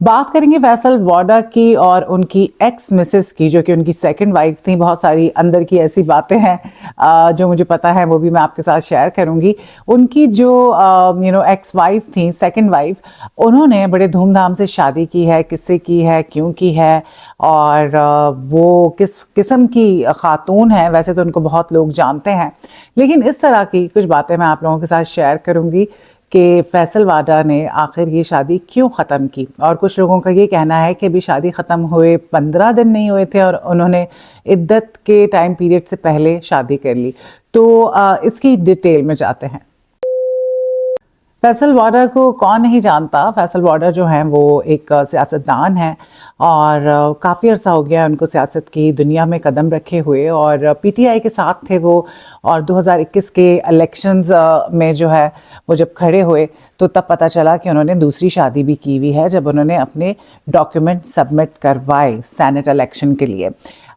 बात करेंगे फैसल वाडा की और उनकी एक्स मिसेस की, जो कि उनकी सेकंड वाइफ थी। बहुत सारी अंदर की ऐसी बातें हैं जो मुझे पता है, वो भी मैं आपके साथ शेयर करूंगी। उनकी जो एक्स वाइफ थी, सेकंड वाइफ, उन्होंने बड़े धूमधाम से शादी की है। किससे की है, क्यों की है, और वो किस किस्म की खातून है। वैसे तो उनको बहुत लोग जानते हैं, लेकिन इस तरह की कुछ बातें मैं आप लोगों के साथ शेयर करूंगी कि फैसल वाडा ने आखिर ये शादी क्यों ख़त्म की। और कुछ लोगों का ये कहना है कि अभी शादी ख़त्म हुए 15 दिन नहीं हुए थे और उन्होंने इद्दत के टाइम पीरियड से पहले शादी कर ली। तो इसकी डिटेल में जाते हैं। फैसल वाडा को कौन नहीं जानता। फैसल वाडा जो हैं वो एक सियासतदान हैं और काफ़ी अर्सा हो गया उनको सियासत की दुनिया में कदम रखे हुए, और पीटीआई के साथ थे वो। और 2021 के इलेक्शंस में जो है वो जब खड़े हुए तो तब पता चला कि उन्होंने दूसरी शादी भी की हुई है, जब उन्होंने अपने डॉक्यूमेंट सबमिट करवाए सेनेट इलेक्शन के लिए।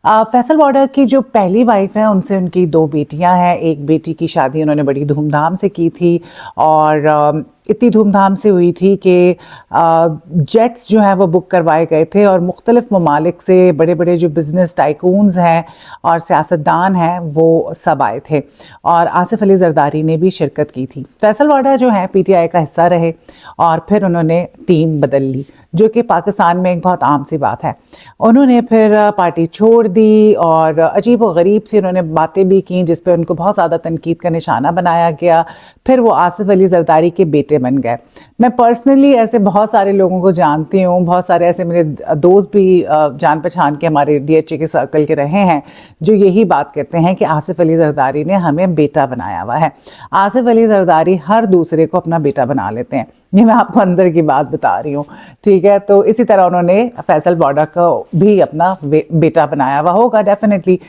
फैसल वाडा की जो पहली वाइफ है, उनसे उनकी 2 बेटियां हैं। एक बेटी की शादी उन्होंने बड़ी धूमधाम से की थी, और इतनी धूमधाम से हुई थी कि जेट्स जो हैं वो बुक करवाए गए थे, और मुख्तलिफ ममालिक से बड़े बड़े जो बिज़नेस टाइकून्स हैं और सियासतदान हैं वो सब आए थे, और आसिफ अली जरदारी ने भी शिरकत की थी। फैसल वाडा जो हैं पीटीआई का हिस्सा रहे और फिर उन्होंने टीम बदल ली, जो कि पाकिस्तान में एक बहुत आम सी बात है। उन्होंने फिर पार्टी छोड़ दी और अजीब व गरीब सी उन्होंने बातें भी की, जिस पे उनको बहुत ज़्यादा तनकीद का निशाना बनाया गया। फिर वो आसिफ अली जरदारी के बेटे बन गए। मैं पर्सनली ऐसे बहुत सारे लोगों को जानती हूँ, बहुत सारे ऐसे मेरे दोस्त भी जान पहचान के हमारे डीएचए के सर्कल के रहे हैं, जो यही बात करते हैं कि आसिफ अली जरदारी ने हमें बेटा बनाया हुआ है। आसिफ अली जरदारी हर दूसरे को अपना बेटा बना लेते हैं। ये मैं आपको अंदर की बात बता रही हूँ, ठीक है। तो इसी तरह उन्होंने फैसल वाडा को भी अपना बेटा बनाया हुआ होगा डेफिनेटली।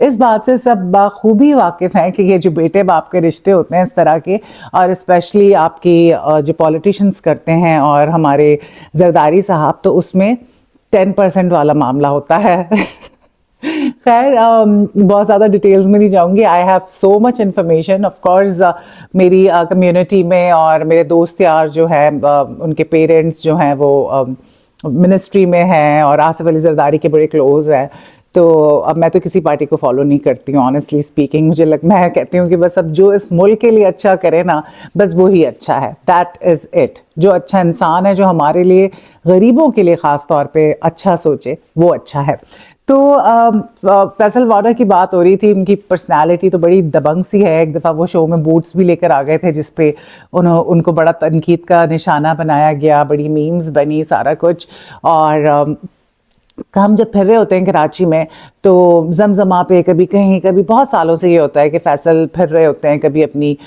इस बात से सब बाखूबी वाकिफ हैं कि ये जो बेटे बाप के रिश्ते होते हैं इस तरह के, और स्पेशली आपकी जो पॉलिटिशियंस करते हैं और हमारे जरदारी साहब, तो उसमें 10% वाला मामला होता है। खैर बहुत ज़्यादा डिटेल्स में नहीं जाऊंगी। I have so much information of course. मेरी कम्युनिटी में और मेरे दोस्त यार जो है उनके पेरेंट्स जो हैं वो मिनिस्ट्री में हैं और आसिफ अली जरदारी के बड़े क्लोज हैं। तो अब मैं तो किसी पार्टी को फॉलो नहीं करती हूँ, ऑनेस्टली स्पीकिंग। मैं कहती हूँ कि बस अब जो इस मुल्क के लिए अच्छा करे ना, बस वो ही अच्छा है। That is it. जो अच्छा इंसान है, जो हमारे लिए, गरीबों के लिए ख़ास तौर पे अच्छा सोचे, वो अच्छा है। तो फैसल वाडा की बात हो रही थी। उनकी पर्सनालिटी तो बड़ी दबंग सी है। एक दफ़ा वो शो में बूट्स भी लेकर आ गए थे, जिस पे उनको बड़ा तनकीद का निशाना बनाया गया, बड़ी मीम्स बनी, सारा कुछ। और हम जब फिर रहे होते हैं कराची में, तो जमजमा पे कभी कहीं, कभी बहुत सालों से ये होता है कि फैसल फिर रहे होते हैं, कभी अपनी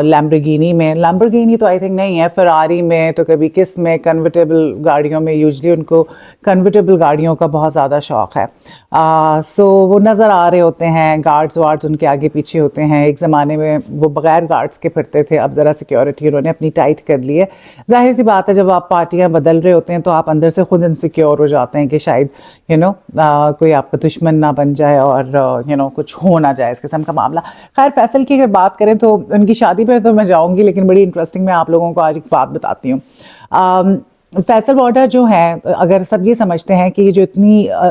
लैम्बोर्गिनी में, लैम्बोर्गिनी तो आई थिंक नहीं है, फरारी में, तो कभी किस में, कन्वर्टेबल गाड़ियों में। यूजली उनको कन्वर्टेबल गाड़ियों का बहुत ज़्यादा शौक़ है। सो वो नज़र आ रहे होते हैं, गार्ड्स वार्ड्स उनके आगे पीछे होते हैं। एक ज़माने में वो बग़ैर गार्ड्स के फिरते थे, अब ज़रा सिक्योरिटी उन्होंने अपनी टाइट कर ली है। जाहिर सी बात है, जब आप पार्टियाँ बदल रहे होते हैं तो आप अंदर से खुद इनसिक्योर हो जाते हैं कि शायद कोई आपका दुश्मन ना बन जाए और कुछ हो ना जाए, इस किस्म का मामला। खैर फैसल की अगर बात करें तो उनकी शादी पर तो मैं जाऊंगी, लेकिन बड़ी इंटरेस्टिंग मैं आप लोगों को आज एक बात बताती हूँ। फैसल वाडा जो है, अगर सब ये समझते हैं कि ये जो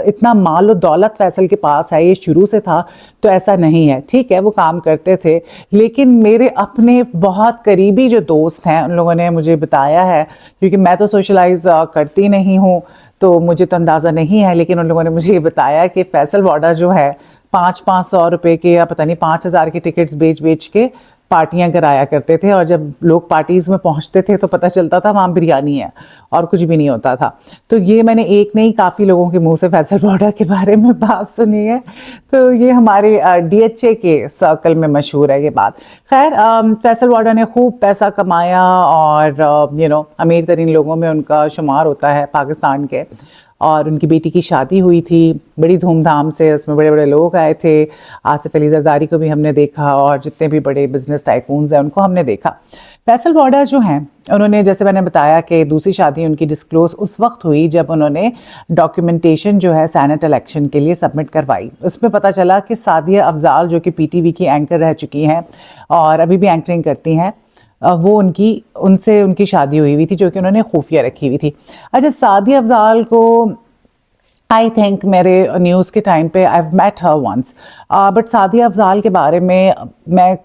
इतना माल और दौलत फैसल के पास है ये शुरू से था, तो ऐसा नहीं है। ठीक है, वो काम करते थे, लेकिन मेरे अपने बहुत करीबी जो दोस्त हैं, उन लोगों ने मुझे बताया है, क्योंकि मैं तो सोशलाइज करती नहीं हूँ तो मुझे तो अंदाज़ा नहीं है, लेकिन उन लोगों ने मुझे ये बताया कि फैसल वाडा जो है 500-500 रुपए के, या पता नहीं 5000 की टिकट्स बेच के पार्टियां कराया करते थे। और जब लोग पार्टीज में पहुंचते थे तो पता चलता था वहाँ बिरयानी है और कुछ भी नहीं होता था। तो ये मैंने एक नहीं, काफ़ी लोगों के मुंह से फैसल वाडा के बारे में बात सुनी है। तो ये हमारे डीएचए के सर्कल में मशहूर है ये बात। खैर फैसल वाडा ने खूब पैसा कमाया और अमीर तरीन लोगों में उनका शुमार होता है पाकिस्तान के। और उनकी बेटी की शादी हुई थी बड़ी धूमधाम से, उसमें बड़े बड़े लोग आए थे। आसिफ अली जरदारी को भी हमने देखा और जितने भी बड़े बिजनेस टाइकून्स हैं उनको हमने देखा। फैसल वाडा जो हैं, उन्होंने, जैसे मैंने बताया कि दूसरी शादी उनकी डिस्क्लोज उस वक्त हुई जब उन्होंने डॉक्यूमेंटेशन जो है सेनेट इलेक्शन के लिए सबमिट करवाई। उसमें पता चला कि सादिया अफजाल, जो कि पीटीवी की एंकर रह चुकी हैं और अभी भी एंकरिंग करती हैं, وہ ان سے ان کی شادی ہوئی ہوئی تھی جو کہ انہوں نے خفیہ رکھی ہوئی تھی. اچھا سعدیہ افضال کو آئی تھنک میرے نیوز کے ٹائم پہ I have met her once but Sadia Afzal کے بارے میں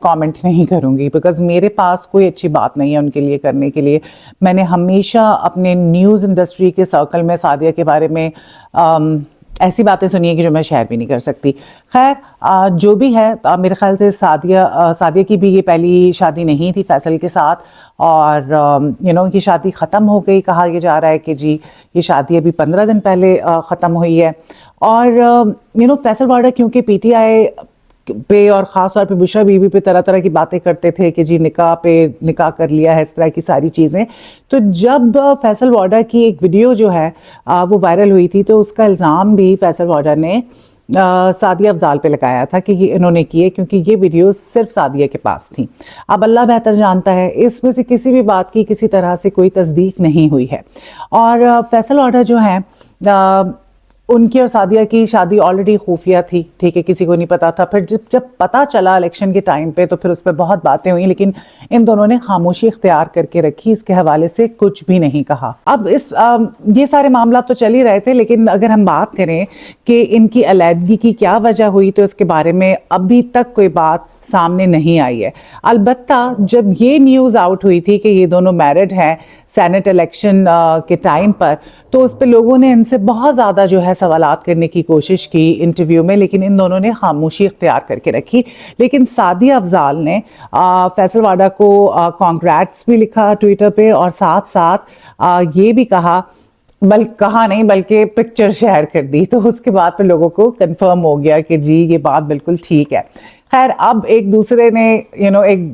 کامنٹ نہیں کروں گی بیکاز میرے پاس کوئی اچھی بات نہیں ہے ان کے لیے کرنے کے لیے. میں نے ہمیشہ اپنے نیوز انڈسٹری کے سرکل میں سعدیہ کے بارے میں ایسی باتیں سنی ہیں کہ جو میں شیئر بھی نہیں کر سکتی. خیر جو بھی ہے میرے خیال سے سعدیہ کی بھی یہ پہلی شادی نہیں تھی فیصل کے ساتھ اور ان کی شادی ختم ہو گئی. کہا یہ جا رہا ہے کہ جی یہ شادی ابھی 15 دن پہلے ختم ہوئی ہے. اور فیصل واڈا کیونکہ پی ٹی آئی پہ اور خاص طور پہ بشرا بی بی پہ طرح طرح کی باتیں کرتے تھے کہ جی نکاح کر لیا ہے, اس طرح کی ساری چیزیں. تو جب فیصل واڈا کی ایک ویڈیو جو ہے وہ وائرل ہوئی تھی تو اس کا الزام بھی فیصل واڈا نے سعدیہ افضال پہ لگایا تھا کہ یہ انہوں نے کیے کیونکہ یہ ویڈیو صرف سعدیہ کے پاس تھیں. اب اللہ بہتر جانتا ہے اس میں سے کسی بھی بات کی کسی طرح سے کوئی تصدیق نہیں ہوئی ہے. اور فیصل واڈا جو ہیں ان کی اور سعدیہ کی شادی آلریڈی خفیہ تھی, ٹھیک ہے, کسی کو نہیں پتا تھا. پھر جب پتا چلا الیکشن کے ٹائم پہ تو پھر اس پہ بہت باتیں ہوئیں لیکن ان دونوں نے خاموشی اختیار کر کے رکھی, اس کے حوالے سے کچھ بھی نہیں کہا. اب یہ سارے معاملات تو چل ہی رہے تھے لیکن اگر ہم بات کریں کہ ان کی علیحدگی کی کیا وجہ ہوئی تو اس کے بارے میں ابھی تک کوئی بات سامنے نہیں آئی ہے. البتہ جب یہ نیوز آؤٹ ہوئی تھی کہ یہ دونوں میرڈ ہیں سینٹ الیکشن کے ٹائم پر تو اس پہ لوگوں نے ان سے بہت زیادہ جو ہے سوالات کرنے کی کوشش کی انٹرویو میں لیکن ان دونوں نے خاموشی اختیار کر کے رکھی. لیکن سعدیہ افضال نے فیصل واڈا کو کانگریٹس بھی لکھا ٹویٹر پہ اور ساتھ ساتھ یہ بھی کہا بلکہ پکچر شیئر کر دی. تو اس کے بعد پہ لوگوں کو کنفرم ہو گیا کہ جی یہ بات بالکل ٹھیک ہے. خیر اب ایک دوسرے نے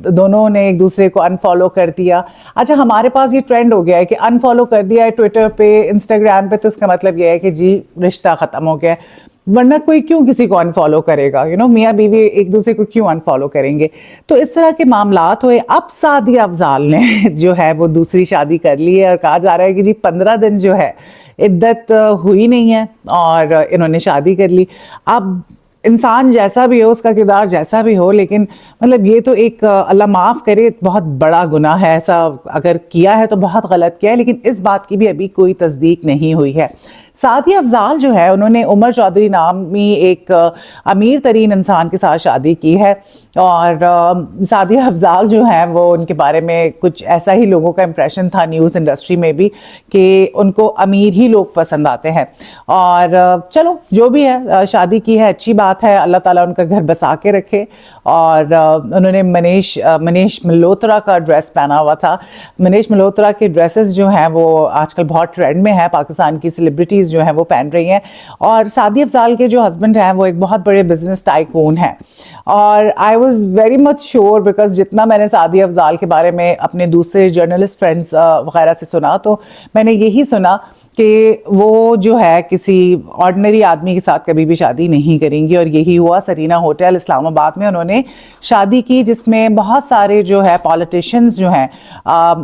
دونوں نے ایک دوسرے کو انفالو کر دیا. اچھا ہمارے پاس یہ ٹرینڈ ہو گیا ہے کہ انفالو کر دیا ہے ٹویٹر پہ انسٹاگرام پہ تو اس کا مطلب یہ ہے کہ جی رشتہ ختم ہو گیا ہے, ورنہ کوئی کیوں کسی کو انفالو کرے گا, میاں بیوی ایک دوسرے کو کیوں انفالو کریں گے. تو اس طرح کے معاملات ہوئے. اب سعدیہ افضال نے جو ہے وہ دوسری شادی کر لی ہے اور کہا جا رہا ہے کہ جی 15 دن جو ہے عدت ہوئی نہیں ہے اور انہوں نے شادی کر لی. اب انسان جیسا بھی ہو, اس کا کردار جیسا بھی ہو, لیکن مطلب یہ تو ایک اللہ معاف کرے بہت بڑا گناہ ہے. ایسا اگر کیا ہے تو بہت غلط کیا ہے لیکن اس بات کی بھی ابھی کوئی تصدیق نہیں ہوئی ہے. سعدیہ افضال جو ہے انہوں نے عمر چودھری نامی ایک امیر ترین انسان کے ساتھ شادی کی ہے اور سعدیہ افضال جو ہیں وہ ان کے بارے میں کچھ ایسا ہی لوگوں کا امپریشن تھا نیوز انڈسٹری میں بھی کہ ان کو امیر ہی لوگ پسند آتے ہیں. اور چلو جو بھی ہے شادی کی ہے اچھی بات ہے, اللہ تعالیٰ ان کا گھر بسا کے رکھے. اور انہوں نے منیش ملہوترا کا ڈریس پہنا ہوا تھا. منیش ملہوترا کے ڈریسز جو ہیں وہ آج کل بہت ٹرینڈ میں ہیں, پاکستان کی سیلیبریٹیز جو ہیں وہ پہن رہی ہیں. اور سعدیہ افضال کے جو ہسبینڈ ہیں وہ ایک بہت بڑے بزنس ٹائکون ہیں. اور I was very much sure because جتنا میں نے سعدیہ افضال کے بارے میں اپنے دوسرے جرنلسٹ فرینڈس وغیرہ سے سنا تو میں نے یہی سنا کہ وہ جو ہے کسی آرڈنری آدمی کے ساتھ کبھی بھی شادی نہیں کریں گی. اور یہی ہوا. سرینا ہوٹل اسلام آباد میں انہوں نے شادی کی جس میں بہت سارے جو ہے پالیٹیشنز جو ہیں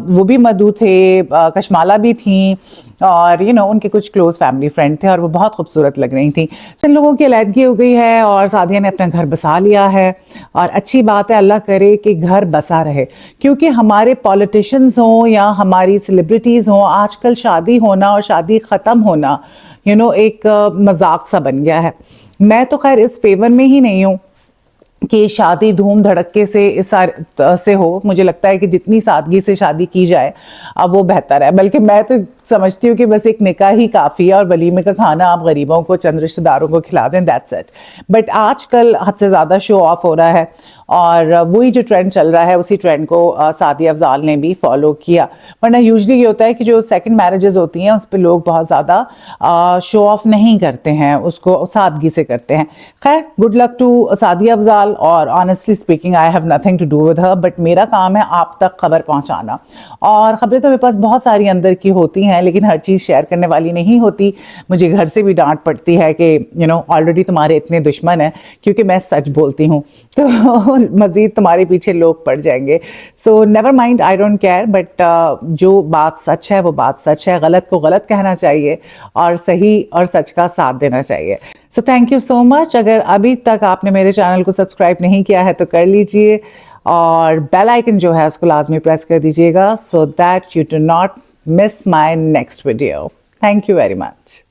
وہ بھی مدعو تھے, کشمالہ بھی تھیں اور ان کے کچھ کلوز فیملی فرینڈ تھے اور وہ بہت خوبصورت لگ رہی تھیں. ان لوگوں کی علیحدگی ہو گئی ہے اور سعدیہ نے اپنا گھر بسا لیا ہے اور اچھی بات ہے, اللہ کرے کہ گھر بسا رہے. کیونکہ ہمارے پالیٹیشنز ہوں یا ہماری سیلیبریٹیز ہوں, آج کل شادی ہونا اور شادی ختم ہونا ایک مذاق سا بن گیا ہے. میں تو خیر اس فیور میں ہی نہیں ہوں کہ شادی دھوم دھڑکے سے ہو. مجھے لگتا ہے کہ جتنی سادگی سے شادی کی جائے اب وہ بہتر ہے. بلکہ میں تو سمجھتی ہوں کہ بس ایک نکاح ہی کافی ہے اور ولیمے کا کھانا آپ غریبوں کو چند رشتہ داروں کو کھلا دیں, دیٹس اٹ. بٹ آج کل حد سے زیادہ شو آف ہو رہا ہے اور وہی جو ٹرینڈ چل رہا ہے اسی ٹرینڈ کو سعدیہ افضال نے بھی فالو کیا. ورنہ یوزلی یہ ہوتا ہے کہ جو سیکنڈ میرجز ہوتی ہیں اس پہ لوگ بہت زیادہ شو آف نہیں کرتے ہیں, اس کو سادگی سے کرتے ہیں. خیر good luck to Sadia Afzal اور honestly speaking I have nothing to do with her, but میرا کام ہے آپ تک خبر پہنچانا. اور خبریں تو میرے پاس بہت ساری اندر کی ہوتی ہیں لیکن ہر چیز شیئر کرنے والی نہیں ہوتی. مجھے گھر سے بھی ڈانٹ پڑتی ہے کہ آلریڈی تمہارے اتنے دشمن ہیں کیونکہ میں سچ بولتی ہوں تو مزید تمہارے پیچھے لوگ پڑ جائیں گے. So never mind, I don't care, but جو بات سچ ہے وہ بات سچ ہے. غلط کو غلط کہنا چاہیے اور صحیح اور سچ کا ساتھ دینا چاہیے. سو تھینک یو سو مچ. اگر ابھی تک آپ نے میرے چینل کو سبسکرائب نہیں کیا ہے تو کر لیجئے और बेल आइकन जो है उसको लाजमी प्रेस कर दीजिएगा, so that you do not miss my next video. Thank you very much.